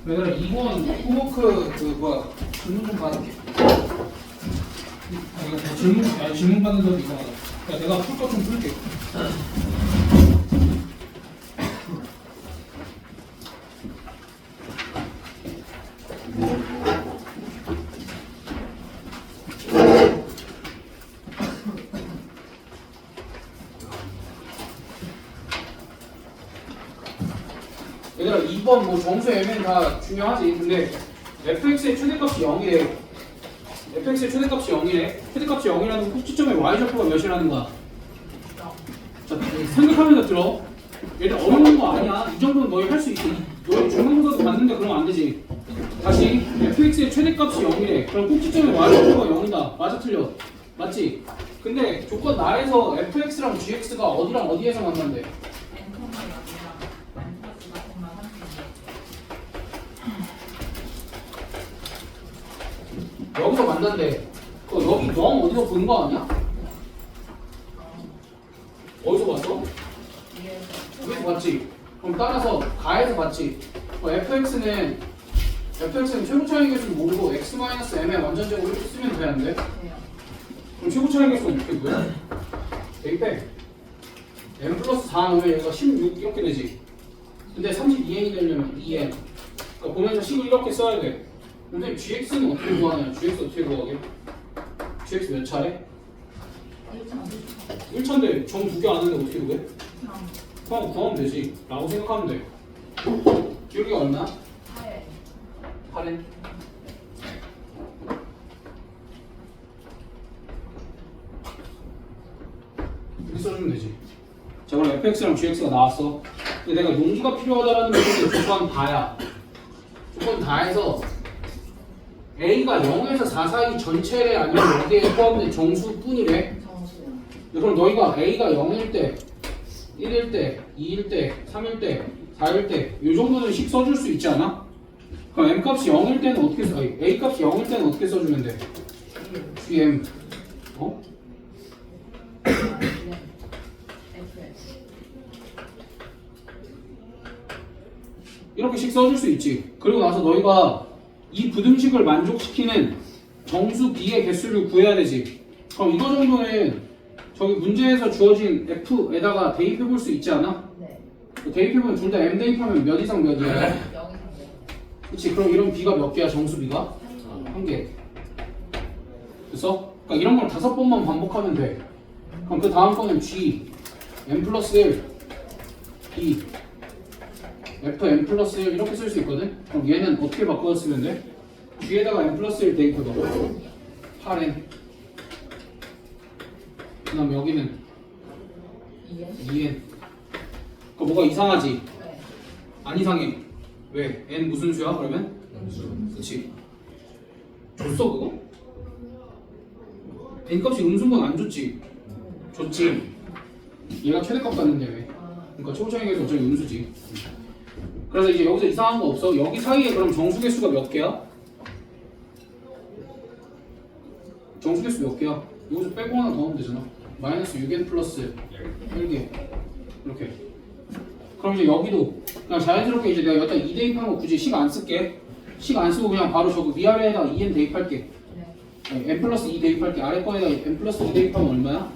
얘들아 2번 호모크 그 뭐야 질문 좀 받을게. 이거 질문 받는 거 이상하다. 야, 내가 풀 거 좀 풀게. 얘들아 2번 뭐 정수 M은 다 중요하지. 근데 fx의 최대값이 0이래. fx의 최대값이 0이래. 최대값이 0이라는 건 꼭지점의 y좌표가 몇이라는 거야? 자, 생각하면서 들어. 얘들 어려운 거 아니야. 이 정도는 너희 할 수 있어. 너희 중간고사도 봤는데 그러면 안 되지. 다시 fx의 최대값이 0이래. 그럼 꼭지점의 y좌표가 0이다. 맞아 틀려? 맞지? 근데 조건 나에서 fx랑 gx가 어디랑 어디에서 만난대? 여기서 만난대. 여기 0 어디서 본 거 아니야? 어디서 봤어? 여기서 봤지? 그럼 따라서 가에서 봤지? fx는 최고 차이 계수를 모르고 x-m의 완전제곱 이렇게 쓰면 되는데? 그럼 최고 차이 계수는 어떻게 구해? 대입해. m 플러스 4 넣으면 얘가 16 이렇게 되지. 근데 32n이 되려면 2n. 그러니까 보면서 식을 이렇게 써야 돼. 근데 gx는 어떻게 구하냐? gx 어떻게 구하게? gx 몇 차례? 1차인데 정 두 개 아는데 어떻게 구해? 그냥 구하면 되지 라고 생각하면 돼. 기울기가 얼마야? 8n. 이렇게 써주면 되지. 자 그럼 fx랑 gx가 나왔어. 근데 내가 용기가 필요하다라는 것은 조건 다야. 조건 다해서 A가 0에서 4 사이 전체래 아니면 여기에 포함된 정수뿐이래? 그럼 너희가 A가 0일 때, 1일 때, 2일 때, 3일 때, 4일 때 이 정도는 식 써줄 수 있지 않아? 그럼 M값이 0일 때는 어떻게 써? 아니, A값이 0일 때는 어떻게 써주면 돼? GM 어? 이렇게 식 써줄 수 있지. 그리고 나서 너희가 이 부등식을 만족시키는 정수 B의 개수를 구해야 되지. 그럼 이거 정도는 저기 문제에서 주어진 F에다가 대입해 볼 수 있지 않아? 네. 대입해보면 둘 다 M 대입하면 몇 이상 몇이야? 그치? 그럼 이런 B가 몇 개야? 정수 B가? 한 개. 됐어? 그러니까 이런 걸 5번만 반복하면 돼. 그럼 그 다음 거는 G M 플러스 1 B F M 플러스 1 이렇게 쓸 수 있거든? 그럼 얘는 어떻게 바꿔서 쓰면 돼? G에다가 M 플러스 1 대입해봐. 8N. 그 다음 여기는 2N. 그거 뭐가 이상하지? 안 이상해. 왜? N 무슨 수야 그러면? 그치? 줬어 그거? N 값이 음수인 건 안 줬지? 줬지? 얘가 최대값 받는데 왜? 그러니까 최고차이계에서 어차피 음수지. 그래서 이제 여기서 이상한 거 없어. 여기 사이에 그럼 정수 개수가 몇 개야? 정수 개수 몇 개야? 여기서 빼고 하나 더 하면 되잖아. 마이너스 6n 플러스 1개 이렇게. 그럼 이제 여기도 그냥 자연스럽게 이제 내가 여기다 2 대입한 거 굳이 식 안 쓸게. 식 안 쓰고 그냥 바로 저거 위아래에다가 2n 대입할게. 아니, n 플러스 2 대입할게. 아래 거에다 n 플러스 2 대입하면 얼마야?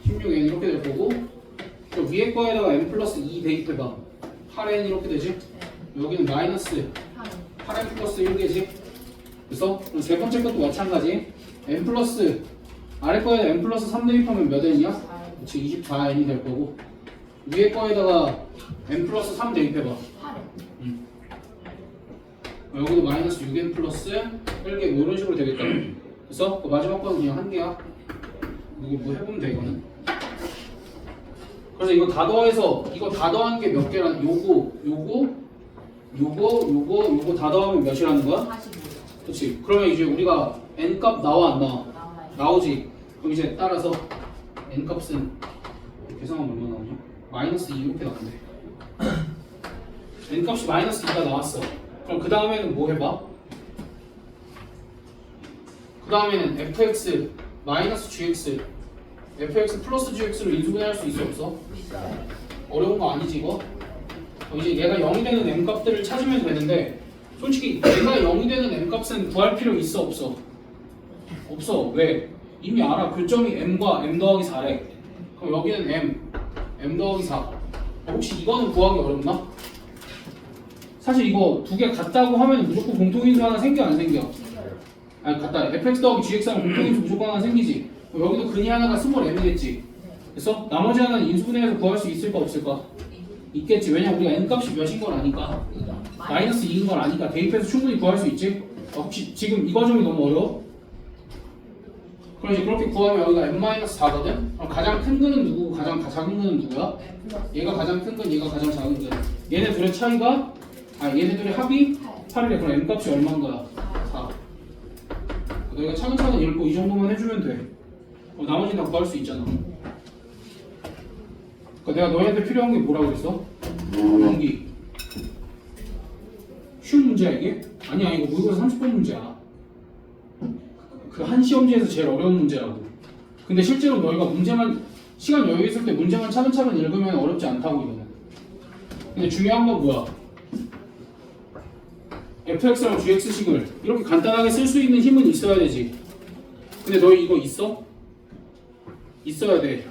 16n 이렇게 될 거고, 저 위에 거에다가 n 플러스 2 대입해봐. 8n 이렇게 되지? 여기는 마이너스 8n 플러스 1개지? 그래서 세 번째 것도 마찬가지. n 플러스 아래 거에다 n 플러스 3 대입하면 몇 n이야? 그치 24n이 될 거고, 위에 거에다가 n 플러스 3 대입해봐. 여기도 마이너스 6n 플러스 1개 뭐 이런 식으로 되겠다. 그래서 그 마지막 거는 그냥 한 개야. 이거 뭐 해보면 돼 이거는. 그래서 이거 다 더해서 이거 다 더한 게 몇 개라는 요거 다 더하면 몇이라는 거야? 45요. 그렇지. 그러면 이제 우리가 n 값 나와 안 나와? 나오지. 그럼 이제 따라서 n 값은 계산하면 얼마 나오냐? 마이너스 2 이렇게 나온대. n 값이 마이너스 2가 나왔어. 그럼 그 다음에는 뭐 해봐? 그 다음에는 fx 마이너스 gx fx 플러스 gx로 인수분해할 수 있어 없어? 어려운 거 아니지 이거? 이제 얘가 0이 되는 m 값들을 찾으면 되는데 솔직히 얘가 0이 되는 m 값은 구할 필요 있어 없어? 없어. 왜? 이미 알아. 교점이 m과 m 더하기 4래. 그럼 여기는 m 더하기 4. 혹시 이거는 구하기 어렵나? 사실 이거 두 개 같다고 하면 무조건 공통인수 하나 생겨 안 생겨? 아니 같다. fx 더하기 gx 하면 공통인수 무조건 하나 생기지. 여기도 근이 하나가 스몰 m이겠지. 그래서 나머지 하나는 인수분해해서 구할 수 있을까 없을까? 있겠지. 왜냐 우리가 n 값이 몇인 걸 아니까. 마이너스 2인 걸 아니까 대입해서 충분히 구할 수 있지. 혹시 지금 이 과정이 너무 어려워? 그럼 이제 그렇게 구하면 여기가 n-4거든? 그럼 가장 큰 근은 누구고 가장 작은 근은 누구야? 얘가 가장 큰 근, 얘가 가장 작은 근. 얘네 둘의 차이가 얘네 둘의 합이 8이래. 그럼 n 값이 얼마인 거야? 4. 너희가 차근차근 읽고 이 정도만 해주면 돼. 나머지는 다 구할 수 있잖아. 내가 너희한테 필요한 게 뭐라고 그랬어? 연기. 쉬운 문제야 이게? 아니야 이거 모의고사 30번 문제야. 그 한 시험지에서 제일 어려운 문제라고. 근데 실제로 너희가 문제만 시간 여유 있을 때 문제만 차근차근 읽으면 어렵지 않다고 이거는. 근데 중요한 건 뭐야? fx랑 gx식을 이렇게 간단하게 쓸 수 있는 힘은 있어야 되지. 근데 너희 이거 있어? 있어야 돼.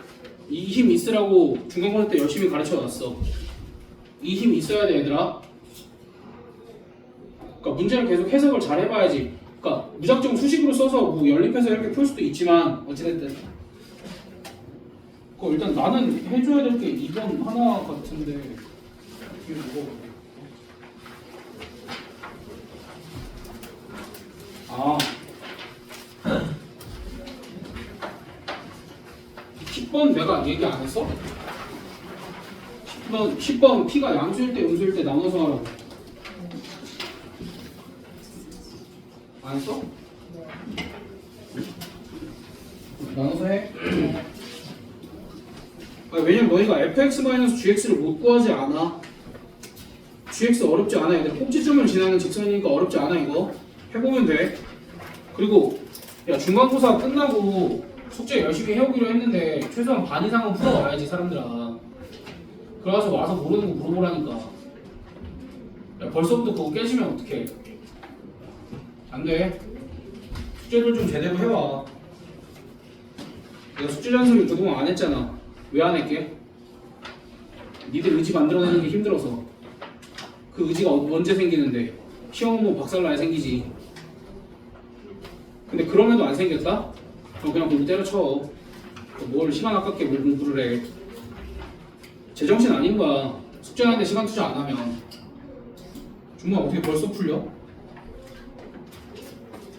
이 힘 있으라고 중간고사 때 열심히 가르쳐 놨어. 이 힘 있어야 돼 얘들아. 그러니까 문제를 계속 해석을 잘 해봐야지. 그러니까 무작정 수식으로 써서 뭐 연립해서 이렇게 풀 수도 있지만 어찌됐든 일단 나는 해줘야 될 게 이번 하나 같은데 이게 뭐가 아 10번 내가 얘기 안 했어? 10번 P가 양수일 때 음수일 때 나눠서 하라고 안 했어? 나눠서 해? 왜냐면 너희가 fx-gx를 못 구하지 않아. gx 어렵지 않아. 얘들아 꼭지점을 지나는 직선이니까 어렵지 않아. 이거 해보면 돼. 그리고 야 중간고사 끝나고 숙제 열심히 해오기로 했는데 최소한 반 이상은 풀어와야지 사람들아. 그래서 와서 모르는 거 물어보라니까. 야, 벌써부터 그거 깨지면 어떡해. 안돼. 숙제를 좀 제대로 해와. 내가 숙제 잔소리 그동안 안 했잖아. 왜 안 할게? 니들 의지 만들어내는 게 힘들어서. 그 의지가 언제 생기는데? 시험 뭐 박살나야 생기지. 근데 그럼에도 안 생겼다? 그럼 그냥 공부 때려쳐. 뭘 시간 아깝게 뭘 공부를 해. 제정신 아닌 거야. 숙제하는데 시간 투자 안 하면. 정말 어떻게 벌써 풀려?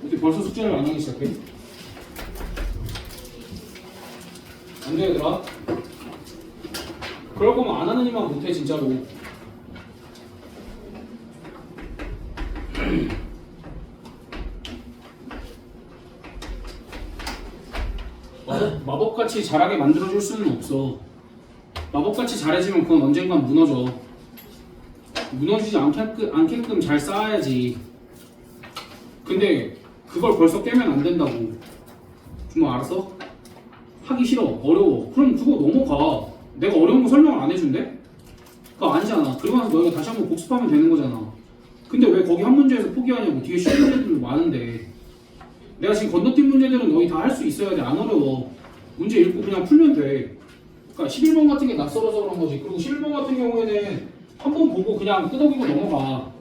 어떻게 벌써 숙제를 안 하기 시작해? 안 돼, 얘들아. 그럴 거면 안 하는 이만 못해, 진짜로. 마법같이 잘하게 만들어줄 수는 없어. 마법같이 잘해지면 그건 언젠간 무너져. 무너지지 않게끔 잘 쌓아야지. 근데 그걸 벌써 깨면 안 된다고. 정말 알았어? 하기 싫어. 어려워. 그럼 그거 넘어가. 내가 어려운 거 설명을 안 해준대? 그거 아니잖아. 그리고 나서 너희가 다시 한번 복습하면 되는 거잖아. 근데 왜 거기 한 문제에서 포기하냐고. 뒤에 쉬운 문제들도 많은데. 내가 지금 건너뛴 문제들은 너희 다 할 수 있어야 돼. 안 어려워. 문제 읽고 그냥 풀면 돼. 그러니까 11번 같은 게 낯설어서 그런 거지. 그리고 11번 같은 경우에는 한 번 보고 그냥 끄덕이고 넘어가.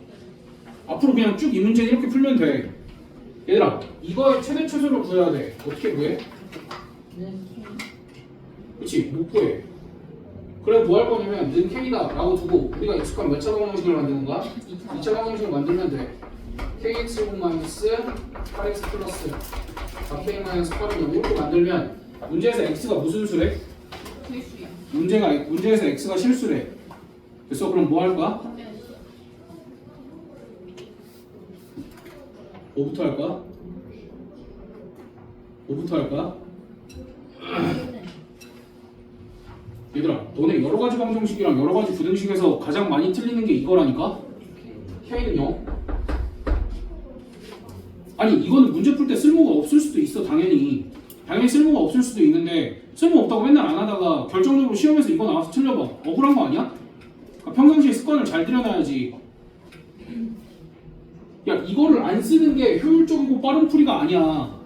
앞으로 그냥 쭉 이 문제 이렇게 풀면 돼. 얘들아, 이거의 최대 최소를 구해야 돼. 어떻게 구해? 그치? 못 구해. 그래 뭐 할 거냐면 는 k다 라고 두고 우리가 익숙한 몇 차 방정식을 만드는 거야? 2차 방정식을 만들면 돼. kx-8x 플러스 4k-8은 이렇게 만들면 문제에서 x가 무슨 수래? 문제에서 x가 실수래. 그래서 그럼 뭐 할 거야? 5부터 할 거야? 5부터 할 거야? 얘들아, 너네 여러 가지 방정식이랑 여러 가지 부등식에서 가장 많이 틀리는 게 이거라니까? K는 0? 아니, 이거는 문제 풀 때 쓸모가 없을 수도 있어, 당연히. 당연히 쓸모가 없을 수도 있는데 쓸모 없다고 맨날 안 하다가 결정적으로 시험에서 이거 나와서 틀려봐. 억울한 거 아니야? 평상시에 습관을 잘 들여놔야지. 야, 이거를 안 쓰는 게 효율적이고 빠른 풀이가 아니야.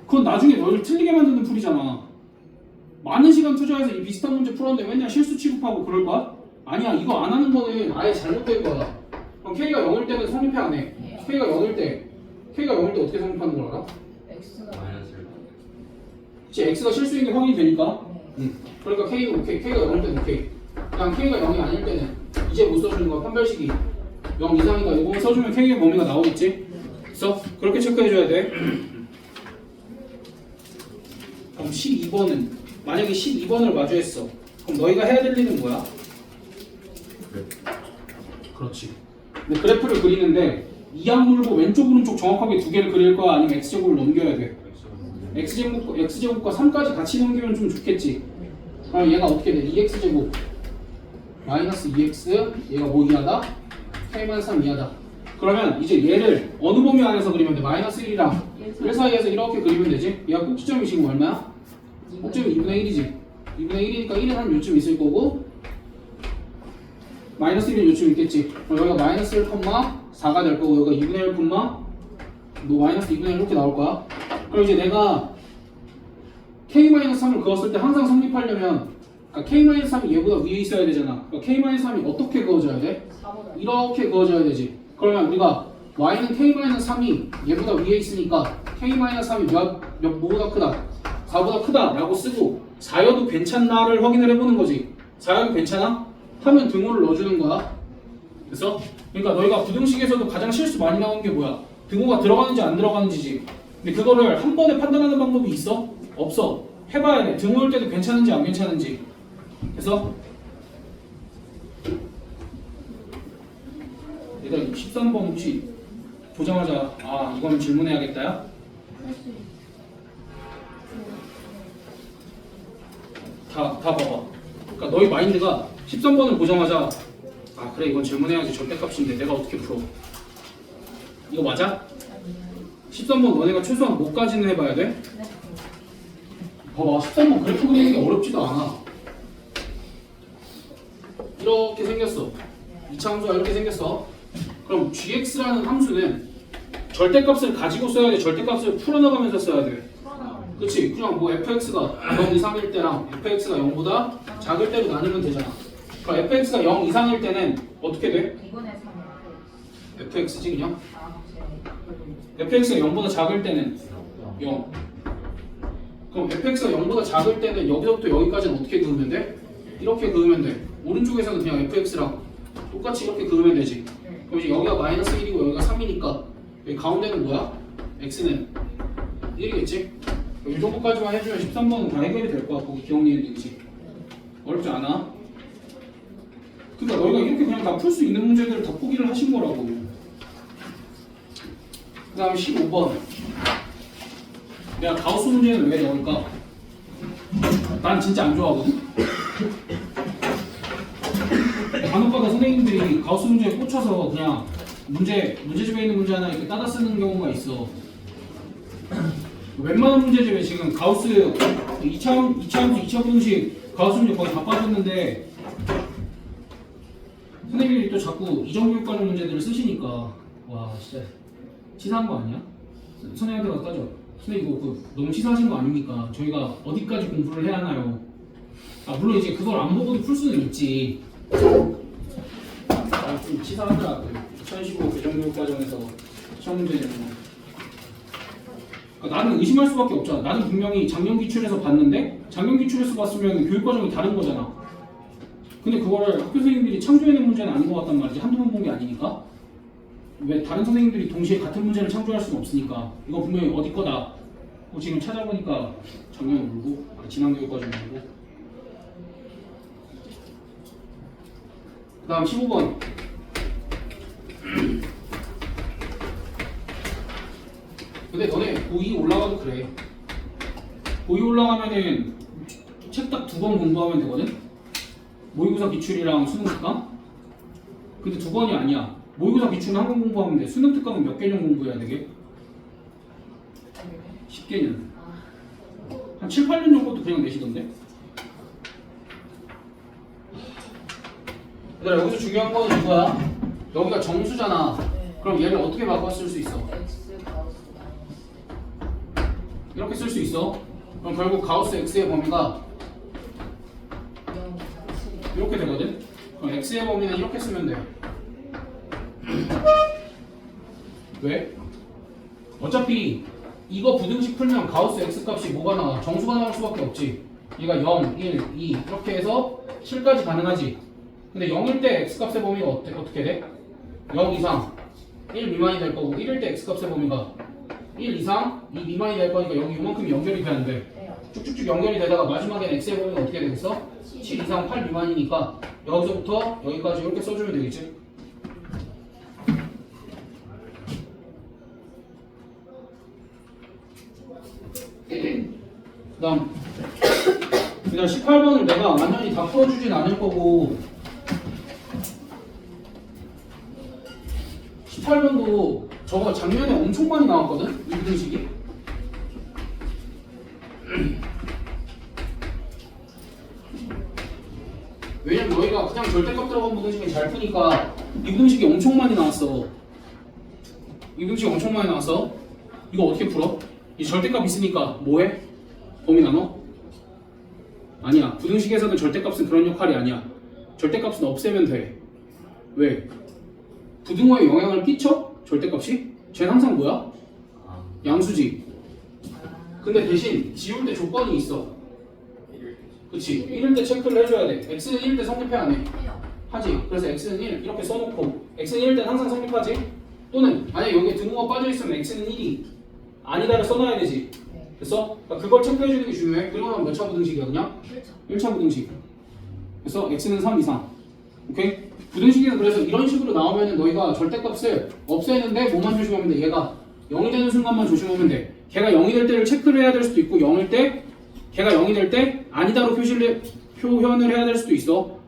그건 나중에 너를 틀리게 만드는 풀이잖아. 많은 시간 투자해서 이 비슷한 문제 풀었는데 맨날 실수 취급하고 그럴 거야? 아니야. 이거 안 하는 거는 아예 잘못된 거야. 그럼 K가 0일 때는 성립해 안 해? K가 0일 때 어떻게 성립하는 걸 알아? X가 그치, X가 실수인 게 확인이 되니까. 그러니까 K가 오케이. K가 0일 때는 오케이. 그냥 K가 0이 아닐 때는 이제 못 써주는 거야. 판별식이 0 이상이다. 이거 써주면 K의 범위가 나오겠지? 그래서 그렇게 체크해줘야 돼. 그럼 12번은 만약에 12번을 마주했어. 그럼 너희가 해야 될 일은 뭐야? 그렇지. 근데 그래프를 그리는데 이악 물고 왼쪽 오른쪽 정확하게 두 개를 그릴 거야? 아니면 x제곱을 넘겨야 돼? x제곱과 3까지 같이 넘기면 좀 좋겠지. 그럼 얘가 어떻게 돼? 2x제곱 마이너스 2x 얘가 뭐 이하다? k-3 이하다. 그러면 이제 얘를 어느 범위 안에서 그리면 돼? 마이너스 1이랑 1 사이에서 이렇게 그리면 되지? 얘가 꼭지점이 지금 얼마야? 꼭지점이 2분의 1이지. 2분의 1이니까 1은 한 요쯤 있을 거고 마이너스 1은 요쯤 있겠지. 그럼 여기가 마이너스 1, 4가 될 거고 여기가 2분의 1, 마이너스 2분의 1 이렇게 나올 거야. 그럼 이제 내가 k-3을 그었을 때 항상 성립하려면 그러니까 k-3이 얘보다 위에 있어야 되잖아. 그러니까 k-3이 어떻게 그어져야 돼? 4보다 이렇게 그어져야 되지. 그러면 우리가 y는 k-3이 얘보다 위에 있으니까 k-3이 뭐보다 크다? 4보다 크다 라고 쓰고 4여도 괜찮나를 확인을 해보는 거지. 4여도 괜찮아? 하면 등호를 넣어주는 거야. 그래서 그러니까 너희가 부등식에서도 가장 실수 많이 나오는 게 뭐야? 등호가 들어가는지 안 들어가는지지. 근데 그거를 한 번에 판단하는 방법이 있어? 없어. 해봐야 돼. 등호일 때도 괜찮은지 안 괜찮은지. 그래서 얘들아 13번 혹시 보자마자 아 이거는 질문해야겠다야? 할수 있어. 다 봐봐. 그러니까 너희 마인드가 13번을 보자마자 아 그래 이건 질문해야지 절대값인데 내가 어떻게 풀어? 이거 맞아? 13번 너네가 최소한 뭐까지는 해봐야 돼? 네. 봐봐 13번 그래프 그리는 게 어렵지도 않아. 이렇게 생겼어. 이차 함수가 이렇게 생겼어. 그럼 gx라는 함수는 절대값을 가지고 써야 돼? 절대값을 풀어나가면서 써야 돼? 그치? 그냥 뭐 fx가 0 이상일 때랑 fx가 0보다 작을 때로 나누면 되잖아. 그럼 fx가 0 이상일 때는 어떻게 돼? 2분의 3 fx지 그냥? 아, fx가 0보다 작을 때는 0. 그럼 fx가 0보다 작을 때는 여기서부터 여기까지는 어떻게 그으면 돼? 이렇게 그으면 돼. 오른쪽에서는 그냥 fx랑 똑같이 이렇게 그으면 되지. 그럼 이제 여기가 마이너스 1이고 여기가 3이니까 여기 가운데는 뭐야? x는 1이겠지? 이 정도까지만 해주면 13번은 다 해결이 될 거야. 거기 기억니은이지. 어렵지 않아. 그러니까 너희가 이렇게 그냥 다 풀 수 있는 문제들을 다 포기를 하신 거라고. 그 다음에 15번. 내가 가우스 문제는 왜 넣을까? 난 진짜 안 좋아하거든? 간혹가다 선생님들이 가우스 문제에 꽂혀서 그냥 문제집에 있는 문제 하나 이렇게 따다 쓰는 경우가 있어. 웬만한 문제집에 지금 가우스 2차 함수, 2차 분식 가우스 문제 거의 다 빠졌는데 선생님들이 또 자꾸 이정교육과정 문제들을 쓰시니까 와 진짜 치사한 거 아니야? 선생님한테 가서 따져. 선생님 이거 너무 치사하신 거 아닙니까? 저희가 어디까지 공부를 해야 하나요? 아 물론 이제 그걸 안 보고도 풀 수는 있지. 아, 좀 치사하더라. 2015 교정교육과정에서 시험 문제 내는 거. 그러니까 나는 의심할 수밖에 없잖아. 나는 분명히 작년 기출에서 봤는데 작년 기출에서 봤으면 교육과정이 다른 거잖아. 근데 그거를 학교 선생님들이 창조해낸 문제는 아닌 것 같단 말이지. 한두 번 본 게 아니니까. 왜 다른 선생님들이 동시에 같은 문제를 창조할 수는 없으니까 이거 분명히 어디 거다. 지금 찾아보니까 작년 울고 지난 교육과정 울고. 그 다음 15번. 근데 너네 고2 올라가도 그래. 고2 올라가면은 책 딱 2번 공부하면 되거든? 모의고사 기출이랑 수능 특강? 근데 2번이 아니야. 모의고사 기출은 한 번 공부하면 돼. 수능 특강은 몇 개년 공부해야 되게? 10개년. 한 7, 8년 정도도 그냥 내시던데? 얘들아 여기서 중요한 거는 이거야. 여기가 정수잖아. 네. 그럼 얘를 어떻게 바꿔 쓸 수 있어? X 가우스 마이너스 이렇게 쓸 수 있어. 그럼 결국 가우스 x의 범위가 0 이상 7 이렇게 되거든. 그럼 x의 범위는 이렇게 쓰면 돼. 왜? 어차피 이거 부등식 풀면 가우스 x 값이 뭐가 나와? 정수가 나올 수밖에 없지. 얘가 0, 1, 2 이렇게 해서 7까지 가능하지. 근데 0일 때 x 값의 범위가 어떻게 돼? 0 이상 1 미만이 될 거고 1일 때 x 값의 범위가 1 이상 2 미만이 될 거니까 여기 이만큼 연결이 되는데 해요. 쭉쭉쭉 연결이 되다가 마지막엔 x의 범위가 어떻게 되겠어? 7 이상 8 미만이니까 여기서부터 여기까지 이렇게 써주면 되겠지. 그다음 18번을 내가 완전히 다 풀어주진 않을 거고 18번도 저거 작년에 엄청 많이 나왔거든? 이 부등식이. 왜냐면 너희가 그냥 절대값 들어간 부등식은 잘 푸니까 이 부등식이 엄청 많이 나왔어. 이 부등식이 엄청 많이 나왔어. 이거 어떻게 풀어? 이 절대값 있으니까 뭐해? 범위 나눠? 아니야. 부등식에서는 절대값은 그런 역할이 아니야. 절대값은 없애면 돼. 왜? 부등호에 영향을 끼쳐? 절대값이? 쟤는 항상 뭐야? 양수지. 근데 대신 지울 때 조건이 있어. 그치? 1일 때 체크를 해줘야 돼. x는 1일 때 성립해 안 해? 해요. 하지. 그래서 x는 1 이렇게 써놓고 x는 1일 때 항상 성립하지? 또는 만약에 여기에 등호가 빠져있으면 x는 1이 아니다를 써놔야 되지. 네. 됐어? 그러니까 그걸 체크해주는 게 중요해. 그러면 몇 차 부등식이야 그냥? 1차 부등식. 그래서 x는 3 이상. 오케이? 부등식에서 그래서 이런 식으로 나오면 너희가 절대값을 없애는데 뭐만 조심하면 돼? 얘가 0이 되는 순간만 조심하면 돼. 걔가 0이 될 때를 체크를 해야 될 수도 있고 0일 때 걔가 0이 될 때 아니다로 표현을 해야 될 수도 있어.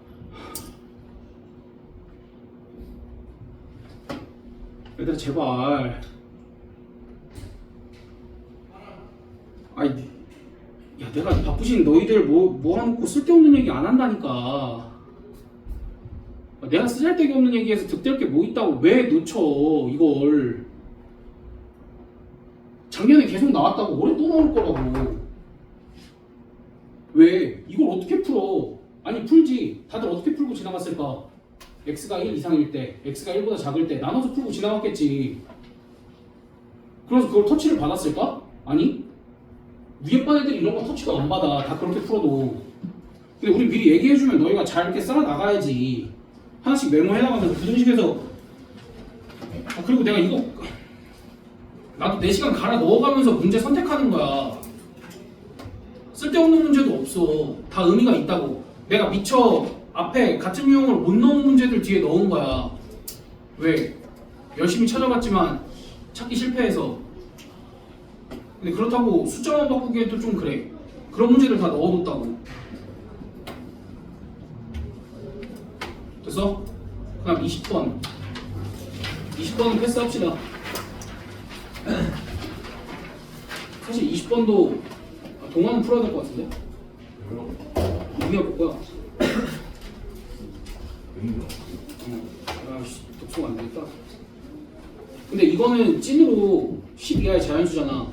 얘들아 제발. 아이, 야 내가 바쁘신 너희들 뭐 하놓고 쓸데없는 얘기 안 한다니까. 내가 쓰잘데기 없는 얘기해서 득될 게 뭐 있다고 왜 놓쳐 이걸. 작년에 계속 나왔다고 올해 또 나올 거라고. 왜? 이걸 어떻게 풀어? 아니 풀지. 다들 어떻게 풀고 지나갔을까? x가 1 이상일 때, x가 1보다 작을 때 나눠서 풀고 지나갔겠지. 그래서 그걸 터치를 받았을까? 아니? 위에 반 애들이 이런 거 터치도 안 받아. 다 그렇게 풀어도. 근데 우리 미리 얘기해주면 너희가 잘 이렇게 쌓아 나가야지. 하나씩 메모해나가면서 부등식에서 그리고 내가 이거 나도 4시간 갈아 넣어가면서 문제 선택하는 거야. 쓸데없는 문제도 없어. 다 의미가 있다고. 내가 미처 앞에 같은 유형으로 못 넣은 문제들 뒤에 넣은 거야. 왜? 열심히 찾아봤지만 찾기 실패해서. 근데 그렇다고 숫자만 바꾸기에도 좀 그래. 그런 문제를 다 넣어뒀다고. 됐어? 그럼 20번 20번은 패스합시다. 사실 20번도 동화는 풀어야 될 것 같은데? 의미가 볼 거야. 아씨 독소가 안 되겠다. 근데 이거는 찐으로 12하의 자연수잖아.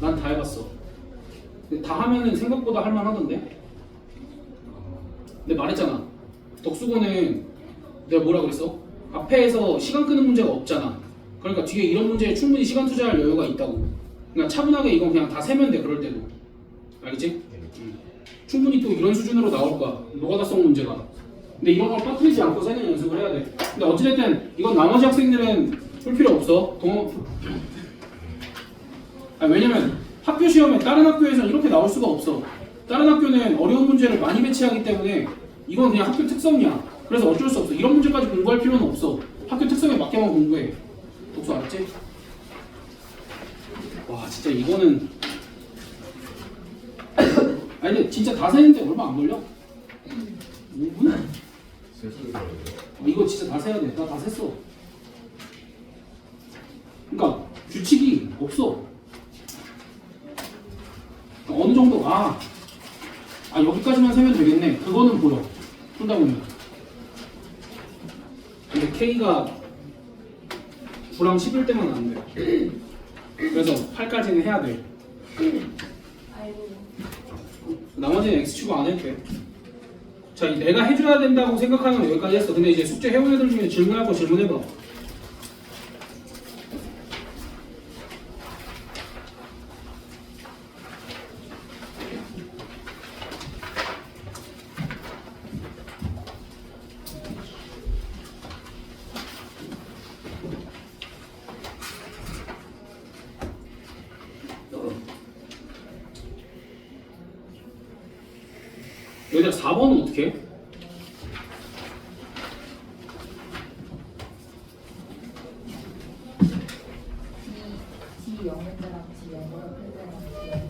난 다 해봤어. 근데 다 하면은 생각보다 할만하던데? 근데 말했잖아. 덕수고는 내가 뭐라 그랬어? 앞에서 시간 끄는 문제가 없잖아. 그러니까 뒤에 이런 문제에 충분히 시간 투자할 여유가 있다고. 그러니까 차분하게 이건 그냥 다 세면 돼. 그럴 때도. 알겠지? 충분히 또 이런 수준으로 나올 거야. 노가다성 문제가. 근데 이런 걸 빠뜨리지 않고 세는 연습을 해야 돼. 근데 어찌됐든 이건 나머지 학생들은 풀 필요 없어. 왜냐면 학교 시험에 다른 학교에서는 이렇게 나올 수가 없어. 다른 학교는 어려운 문제를 많이 배치하기 때문에 이건 그냥 학교 특성이야. 그래서 어쩔 수 없어. 이런 문제까지 공부할 필요는 없어. 학교 특성에 맞게만 공부해. 독서 알았지? 와 진짜 이거는 아니 근데 진짜 다 세는데 얼마 안 걸려? 5분? 이거 진짜 다 세야 돼. 나 다 셌어. 그러니까 규칙이 없어. 어느 정도 여기까지만 세면 되겠네. 그거는 보여. 풀다 보면. 근데 K가 9랑 11대만 안 돼. 그래서 8까지는 해야 돼. 아이고. 나머지는 X축 안 해도 돼. 자, 내가 해줘야 된다고 생각하는 건 여기까지 했어. 근데 이제 숙제 해온 애들 중에 질문할 거 질문해봐. 여기다 4번은 어떻게 해? D 0일 때랑 D 0일 때랑 D 0일 때.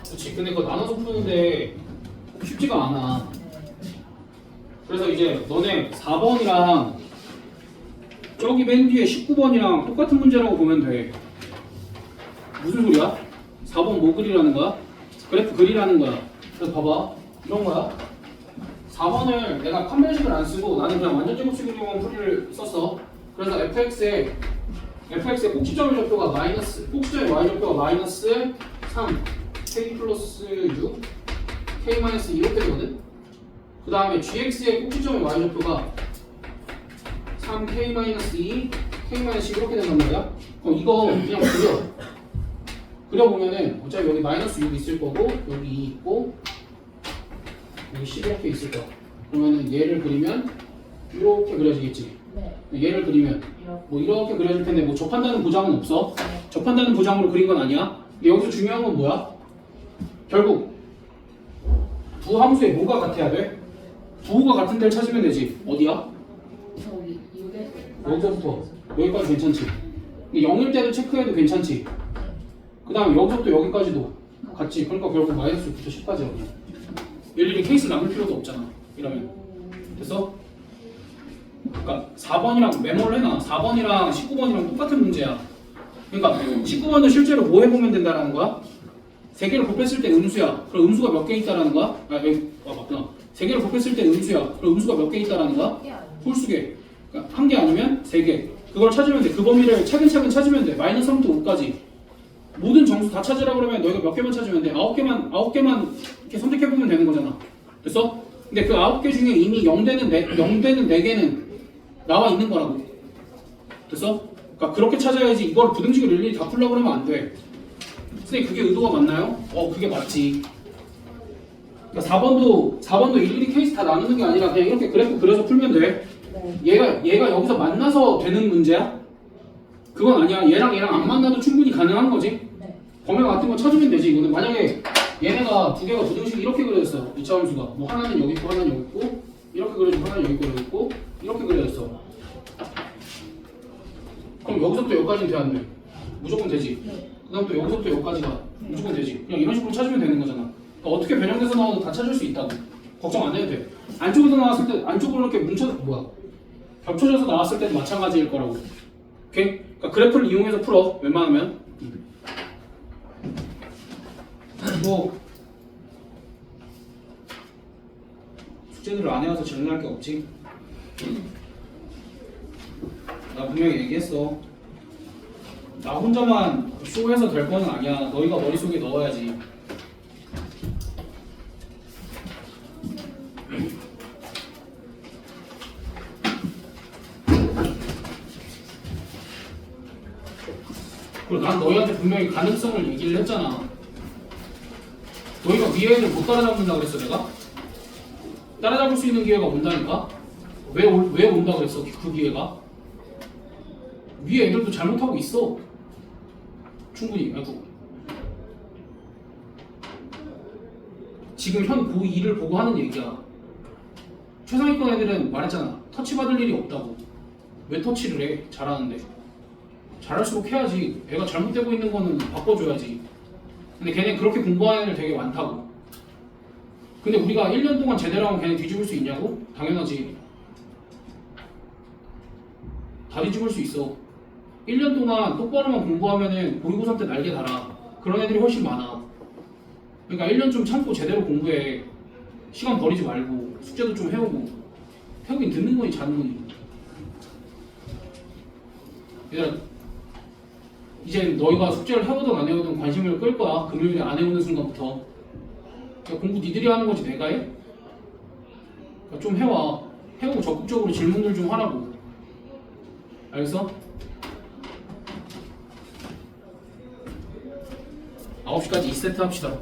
그렇지. 근데 그거 나눠서 푸는데 쉽지가 않아. 그래서 이제 너네 4번이랑 저기 맨 뒤에 19번이랑 똑같은 문제라고 보면 돼. 무슨 소리야? 4번 뭐 그리라는 거야? 그래프 그리라는 거야. 그래서 봐봐. 이런 거야. 4번을 내가 판별식을 안 쓰고 나는 그냥 완전 제곱식으로만 풀이를 썼어. 그래서 fx의 꼭지점의 좌표가 꼭지점의 y좌표가 마이너스 3 k 플러스 6 k 마이너스 2 이렇게 되거든. 그 다음에 gx의 꼭지점의 y좌표가 3k 마이너스 2 k 마이너스 10 이렇게 된단 말이야. 그럼 이거 그냥 그려보면은 어차피 여기 마이너스 6 있을 거고 여기 2 있고 여기 10 이렇게 있을 거야. 그러면은 얘를 그리면 이렇게 그려지겠지. 네. 얘를 그리면 이렇게. 뭐 이렇게 그려질 텐데 뭐 접한다는 보장은 없어. 네. 접한다는 보장으로 그린 건 아니야. 근데 여기서 중요한 건 뭐야? 결국 두 함수의 뭐가 같아야 돼? 부호가 같은 데를 찾으면 되지. 어디야? 저기 6에. 여기서부터 여기까지 괜찮지. 0일 때도 체크해도 괜찮지. 그 다음에 여기서부터 여기까지도 같지. 그러니까 결국 마이너스 6부터 10까지야 그냥. 일일이 케이스 남을 필요도 없잖아. 이러면 됐어? 그러니까 4번이랑 메모를 해놔. 4번이랑 19번이랑 똑같은 문제야. 그러니까 19번은 실제로 뭐 해보면 된다라는 거야? 세 개를 곱했을 때 음수야. 그럼 음수가 몇 개 있다라는 거야? 아 여기 맞구나. 세 개를 곱했을 때 음수야. 그럼 음수가 몇 개 있다라는 거야? 홀수개. 그러니까 한 개 아니면 세 개. 그걸 찾으면 돼. 그 범위를 차근차근 찾으면 돼. 마이너스 3부터 5까지. 모든 정수 다 찾으라 그러면 너희가 몇 개만 찾으면 돼. 9개만 이렇게 선택해보면 되는 거잖아. 됐어? 근데 그 9개 중에 이미 0되는 4개는 나와 있는 거라고. 됐어? 그러니까 그렇게 찾아야지. 이걸 부등식을 일일이 다 풀려고 그러면 안 돼. 선생님 그게 의도가 맞나요? 그게 맞지. 그러니까 4번도 일일이 케이스 다 나누는 게 아니라 그냥 이렇게 그래프 그려서 풀면 돼. 네. 얘가 여기서 만나서 되는 문제야? 그건 아니야. 얘랑 안 만나도 충분히 가능한 거지. 네. 범위가 같은 거 찾으면 되지. 이거는 만약에 얘네가 두 개가 부등식 이렇게 그려졌어. 이차 함수가 뭐 하나는 여기 있고 하나는 여기 있고 이렇게 그려지고 하나는 여기 있고 이렇게 그려졌어. 그럼 여기서부터 여기까지는 돼야 안 돼? 무조건 되지. 네. 그다음 또 여기서부터 여기까지가 무조건 되지. 그냥 이런 식으로 찾으면 되는 거잖아. 그러니까 어떻게 변형돼서 나와도 다 찾을 수 있다고. 걱정 안 해도 돼. 안쪽에서 나왔을 때 안쪽으로 이렇게 겹쳐져서 나왔을 때도 마찬가지일 거라고. 오케이? 그러니까 그래프를 이용해서 풀어. 웬만하면. 뭐 숙제들을 안 해와서 질문할 게 없지. 나 분명히 얘기했어. 나 혼자만 쇼해서 될 거는 아니야. 너희가 머릿속에 넣어야지. 그리고 난 너희한테 분명히 가능성을 얘기를 했잖아. 너희가 위에 애들 못 따라잡는다고 그랬어 내가? 따라잡을 수 있는 기회가 온다니까? 왜 온다고 그랬어 그 기회가? 위에 애들도 잘못하고 있어. 충분히. 아이고. 지금 현 고2를 보고 하는 얘기야. 최상위권 애들은 말했잖아. 터치 받을 일이 없다고. 왜 터치를 해? 잘하는데. 잘할수록 해야지. 애가 잘못되고 있는 거는 바꿔줘야지. 근데 걔네 그렇게 공부하는 애들 되게 많다고. 근데 우리가 1년 동안 제대로 하면 걔네 뒤집을 수 있냐고? 당연하지. 다 뒤집을 수 있어. 1년 동안 똑바로만 공부하면은 모의고사 때 날개 달아. 그런 애들이 훨씬 많아. 그러니까 1년 좀 참고 제대로 공부해. 시간 버리지 말고 숙제도 좀 해오고. 해오긴 듣는 거니 자는 거니. 얘들아, 이제 너희가 숙제를 해오든 안 해오든 관심을 끌 거야. 금요일에 안 해오는 순간부터. 그러니까 공부 니들이 하는 거지 내가 해? 그러니까 좀 해와. 해오고 적극적으로 질문들 좀 하라고. 알겠어? 9시까지 2세트 합시다.